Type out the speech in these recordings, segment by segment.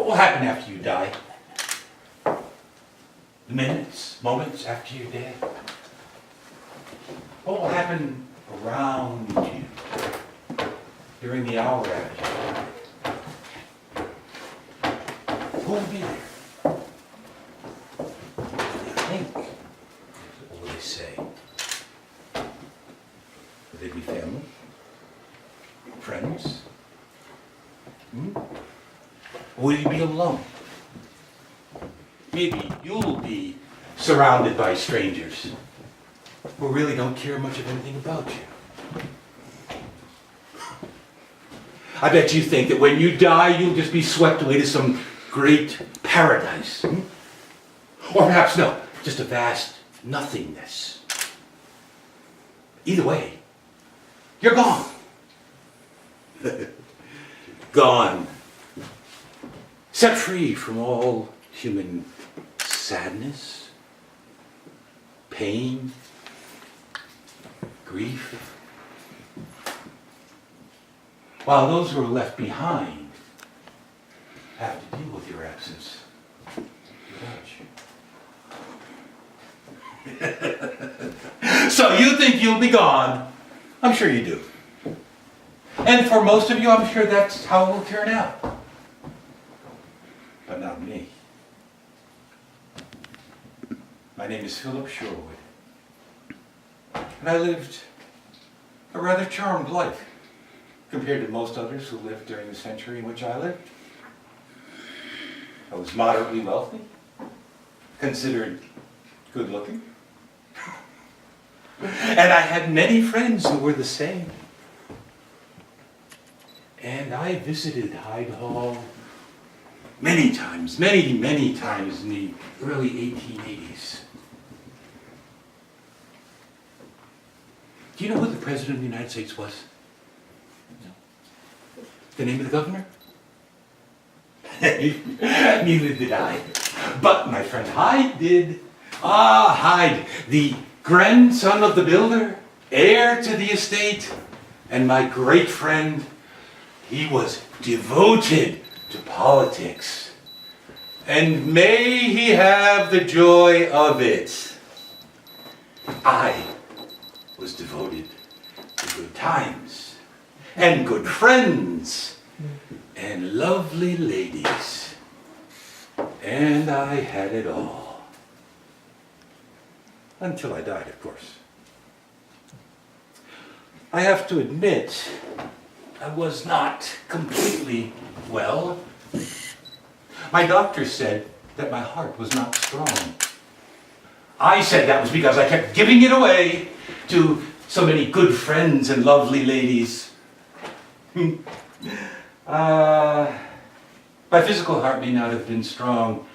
will happen after you die? Minutes, moments after you're dead? What will happen around you during the hour after you die? Who will be there? What do you think? What will they say? Will they be family? Friends? Or will you be alone? Maybe you'll be surrounded by strangers who really don't care much of anything about you. I bet you think that when you die, you'll just be swept away to some great paradise. Or perhaps no, just a vast nothingness. Either way, you're gone. Gone. Set free from all human sadness, pain, grief. While those who are left behind have to deal with your absence without you. So you think you'll be gone? I'm sure you do. And for most of you, I'm sure that's how it will turn out. But not me. My name is Philip Sherwood. And I lived a rather charmed life compared to most others who lived during the century in which I lived. I was moderately wealthy, considered good looking, and I had many friends who were the same. And I visited Hyde Hall many times, many times in the early 1880s. Do you know who the President of the United States was? No. The name of the governor? Neither did I. But my friend Hyde did. Ah, Hyde, the grandson of the builder, heir to the estate, and my great friend. He was devoted to politics. And may he have the joy of it. I was devoted to good times, and good friends, and lovely ladies. And I had it all. Until I died, of course. I have to admit, I was not completely well. My doctor said that my heart was not strong. I said that was because I kept giving it away to so many good friends and lovely ladies. My physical heart may not have been strong,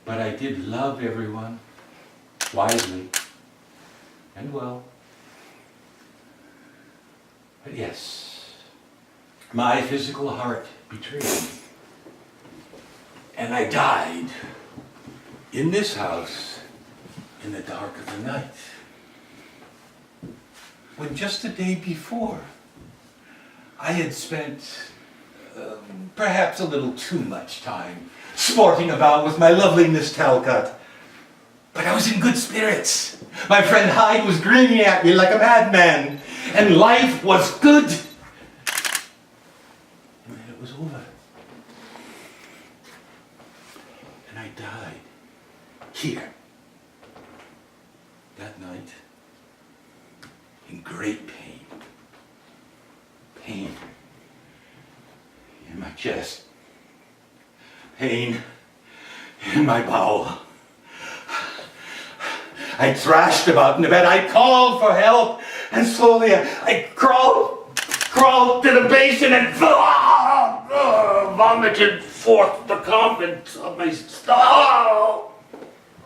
but I did love everyone, wisely and well. But yes, my physical heart betrayed me. And I died in this house in the dark of the night. When just the day before, I had spent perhaps a little too much time sporting about with my lovely Miss Talcott. But I was in good spirits. My friend Hyde was grinning at me like a madman, and life was good. And then it was over. And I died here that night in great pain. Pain in my chest. Pain in my bowel. I thrashed about in the bed. I called for help, and slowly I crawled to the basin and vomited forth the contents of my stomach.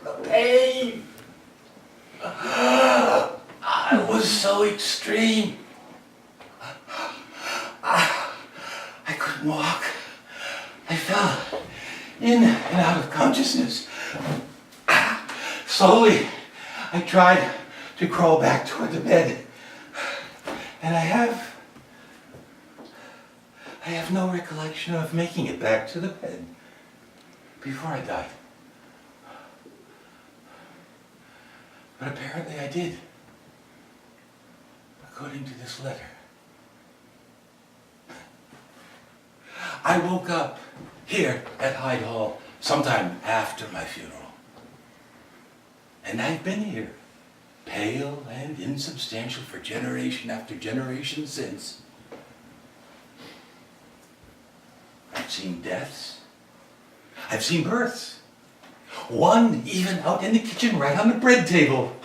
The pain. I was so extreme. I couldn't walk. I fell in and out of consciousness. Slowly, I tried to crawl back toward the bed. And I have no recollection of making it back to the bed. before I died. But apparently I did, according to this letter. I woke up here at Hyde Hall sometime after my funeral. And I've been here, pale and insubstantial for generation after generation since. I've seen deaths. I've seen births. One even out in the kitchen right on the bread table.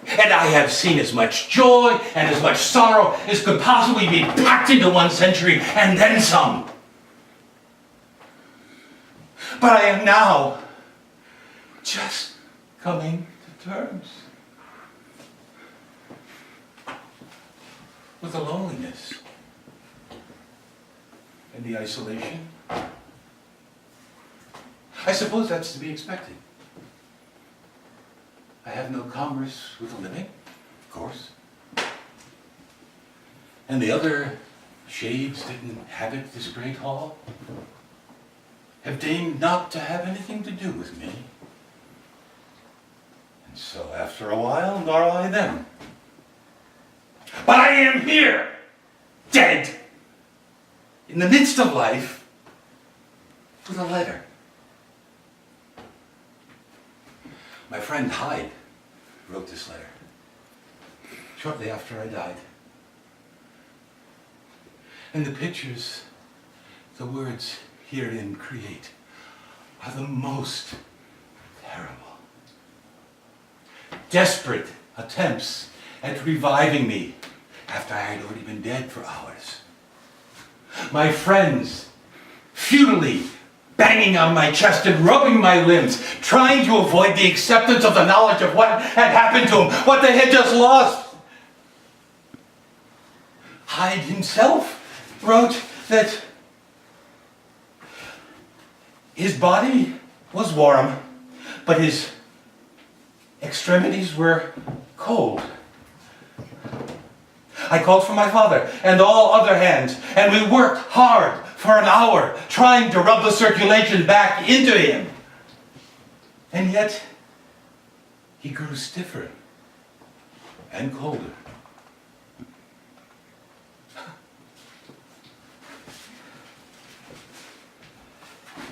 And I have seen as much joy and as much sorrow as could possibly be packed into 1 century and then some. But I am now just coming to terms with the loneliness and the isolation. I suppose that's to be expected. I have no commerce with the living, of course. And the other shades that inhabit this great hall have deigned not to have anything to do with me. And so after a while, nor I them. But I am here, dead, in the midst of life, with a letter. My friend Hyde wrote this letter shortly after I died. And the pictures the words herein create are the most terrible. Desperate attempts at reviving me after I had already been dead for hours. My friends futilely banging on my chest and rubbing my limbs, trying to avoid the acceptance of the knowledge of what had happened to him, what they had just lost. Hyde himself wrote that his body was warm, but his extremities were cold. I called for my father and all other hands, and we worked hard for an hour, trying to rub the circulation back into him. And yet, he grew stiffer and colder.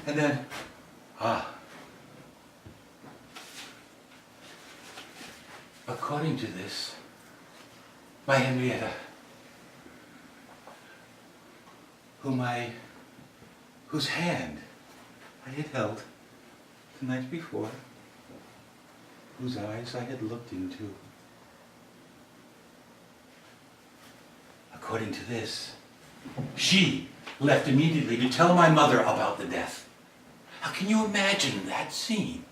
And then, according to this, my Henrietta, whose hand I had held the night before, whose eyes I had looked into. According to this, she left immediately to tell my mother about the death. How can you imagine that scene?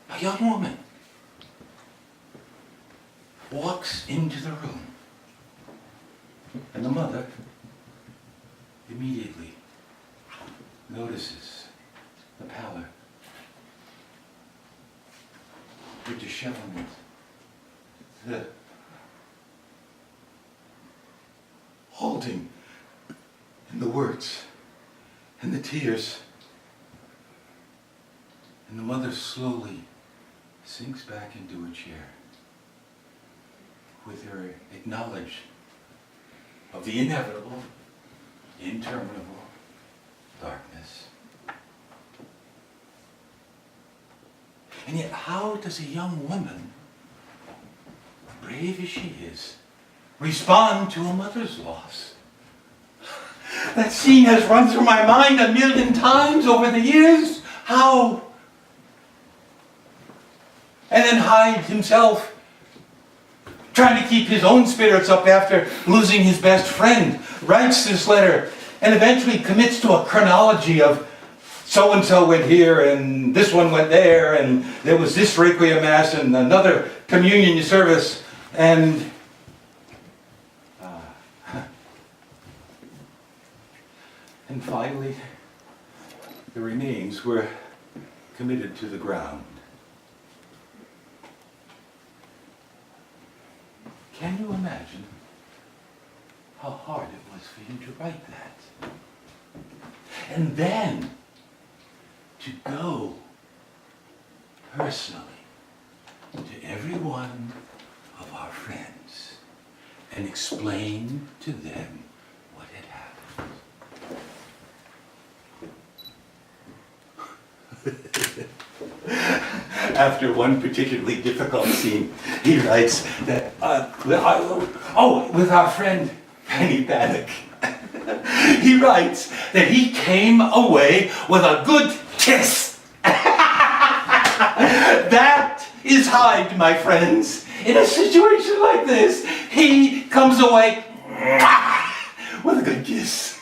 A young woman walks into the room, and the mother immediately notices the pallor, the dishevelment, the halting in the words and the tears. And the mother slowly sinks back into a chair with her acknowledgement of the inevitable, interminable darkness. And yet, how does a young woman, brave as she is, respond to a mother's loss? That scene has run through my mind 1,000,000 times over the years. How? And then Hyde himself, trying to keep his own spirits up after losing his best friend, writes this letter and eventually commits to a chronology of so-and-so went here and this one went there and there was this Requiem Mass and another communion service and finally the remains were committed to the ground. Can you imagine how hard it was for him to write that? And then, to go personally to every one of our friends and explain to them what had happened. After one particularly difficult scene, he writes that, with our friend Penny Paddock, he writes that he came away with a good kiss. That is Hyde, my friends. In a situation like this, he comes away with a good kiss.